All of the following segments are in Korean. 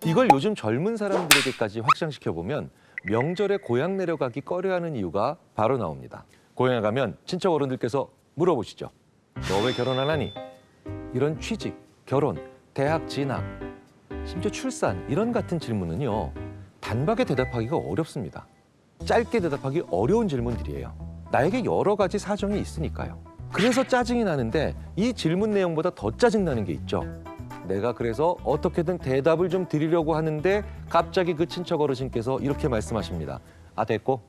이걸 요즘 젊은 사람들에게까지 확장시켜보면 명절에 고향 내려가기 꺼려하는 이유가 바로 나옵니다. 고향에 가면 친척 어른들께서 물어보시죠. 너 왜 결혼 안 하니? 이런 취직, 결혼, 대학 진학, 심지어 출산 이런 같은 질문은요. 단박에 대답하기가 어렵습니다. 짧게 대답하기 어려운 질문들이에요. 나에게 여러 가지 사정이 있으니까요. 그래서 짜증이 나는데 이 질문 내용보다 더 짜증나는 게 있죠. 내가 그래서 어떻게든 대답을 좀 드리려고 하는데 갑자기 그 친척 어르신께서 이렇게 말씀하십니다. 아, 됐고.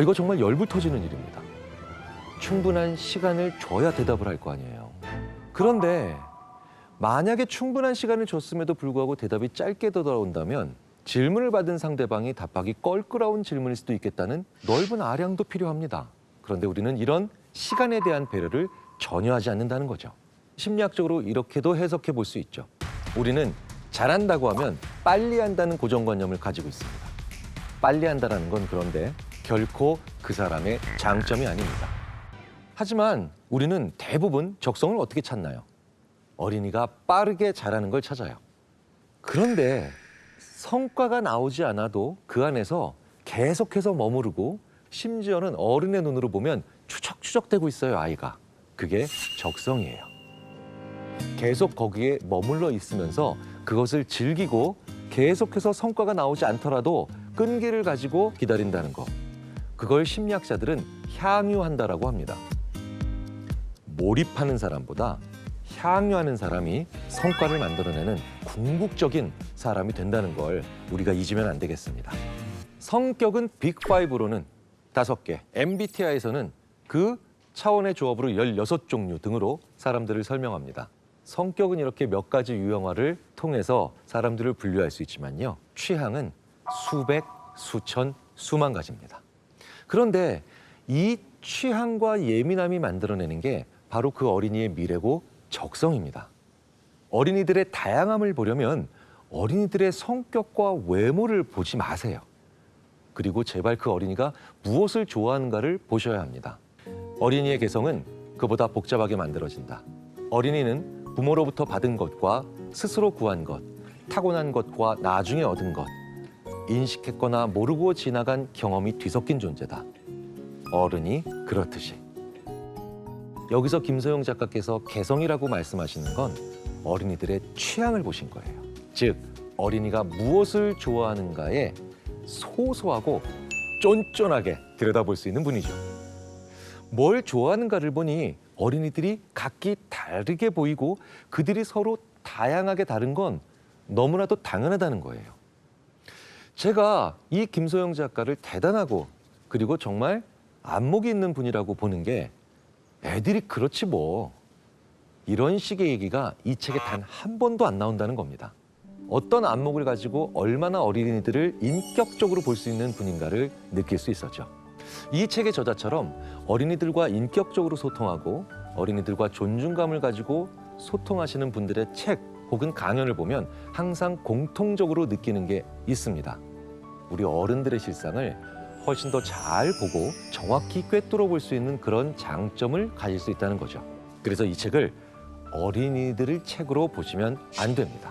이거 정말 열불 터지는 일입니다. 충분한 시간을 줘야 대답을 할 거 아니에요. 그런데 만약에 충분한 시간을 줬음에도 불구하고 대답이 짧게 돌아온다면 질문을 받은 상대방이 답하기 껄끄러운 질문일 수도 있겠다는 넓은 아량도 필요합니다. 그런데 우리는 이런 시간에 대한 배려를 전혀 하지 않는다는 거죠. 심리학적으로 이렇게도 해석해 볼 수 있죠. 우리는 잘한다고 하면 빨리 한다는 고정관념을 가지고 있습니다. 빨리 한다는 건 그런데 결코 그 사람의 장점이 아닙니다. 하지만 우리는 대부분 적성을 어떻게 찾나요? 어린이가 빠르게 잘하는 걸 찾아요. 그런데 성과가 나오지 않아도 그 안에서 계속해서 머무르고 심지어는 어른의 눈으로 보면 추적추적대고 있어요, 아이가. 그게 적성이에요. 계속 거기에 머물러 있으면서 그것을 즐기고 계속해서 성과가 나오지 않더라도 끈기를 가지고 기다린다는 거. 그걸 심리학자들은 향유한다라고 합니다. 몰입하는 사람보다 향유하는 사람이 성과를 만들어내는 궁극적인 사람이 된다는 걸 우리가 잊으면 안 되겠습니다. 성격은 빅5로는 5개, MBTI에서는 그 차원의 조합으로 16종류 등으로 사람들을 설명합니다. 성격은 이렇게 몇 가지 유형화를 통해서 사람들을 분류할 수 있지만요. 취향은 수백, 수천, 수만 가지입니다. 그런데 이 취향과 예민함이 만들어내는 게 바로 그 어린이의 미래고 적성입니다. 어린이들의 다양함을 보려면 어린이들의 성격과 외모를 보지 마세요. 그리고 제발 그 어린이가 무엇을 좋아하는가를 보셔야 합니다. 어린이의 개성은 그보다 복잡하게 만들어진다. 어린이는 부모로부터 받은 것과 스스로 구한 것, 타고난 것과 나중에 얻은 것, 인식했거나 모르고 지나간 경험이 뒤섞인 존재다. 어른이 그렇듯이. 여기서 김소영 작가께서 개성이라고 말씀하시는 건 어린이들의 취향을 보신 거예요. 즉, 어린이가 무엇을 좋아하는가에 소소하고 쫀쫀하게 들여다볼 수 있는 분이죠. 뭘 좋아하는가를 보니 어린이들이 각기 다르게 보이고 그들이 서로 다양하게 다른 건 너무나도 당연하다는 거예요. 제가 이 김소영 작가를 대단하고 그리고 정말 안목이 있는 분이라고 보는 게 애들이 그렇지 뭐 이런 식의 얘기가 이 책에 단 한 번도 안 나온다는 겁니다. 어떤 안목을 가지고 얼마나 어린이들을 인격적으로 볼 수 있는 분인가를 느낄 수 있었죠. 이 책의 저자처럼 어린이들과 인격적으로 소통하고 어린이들과 존중감을 가지고 소통하시는 분들의 책 혹은 강연을 보면 항상 공통적으로 느끼는 게 있습니다. 우리 어른들의 실상을 훨씬 더 잘 보고 정확히 꿰뚫어 볼 수 있는 그런 장점을 가질 수 있다는 거죠. 그래서 이 책을 어린이들을 책으로 보시면 안 됩니다.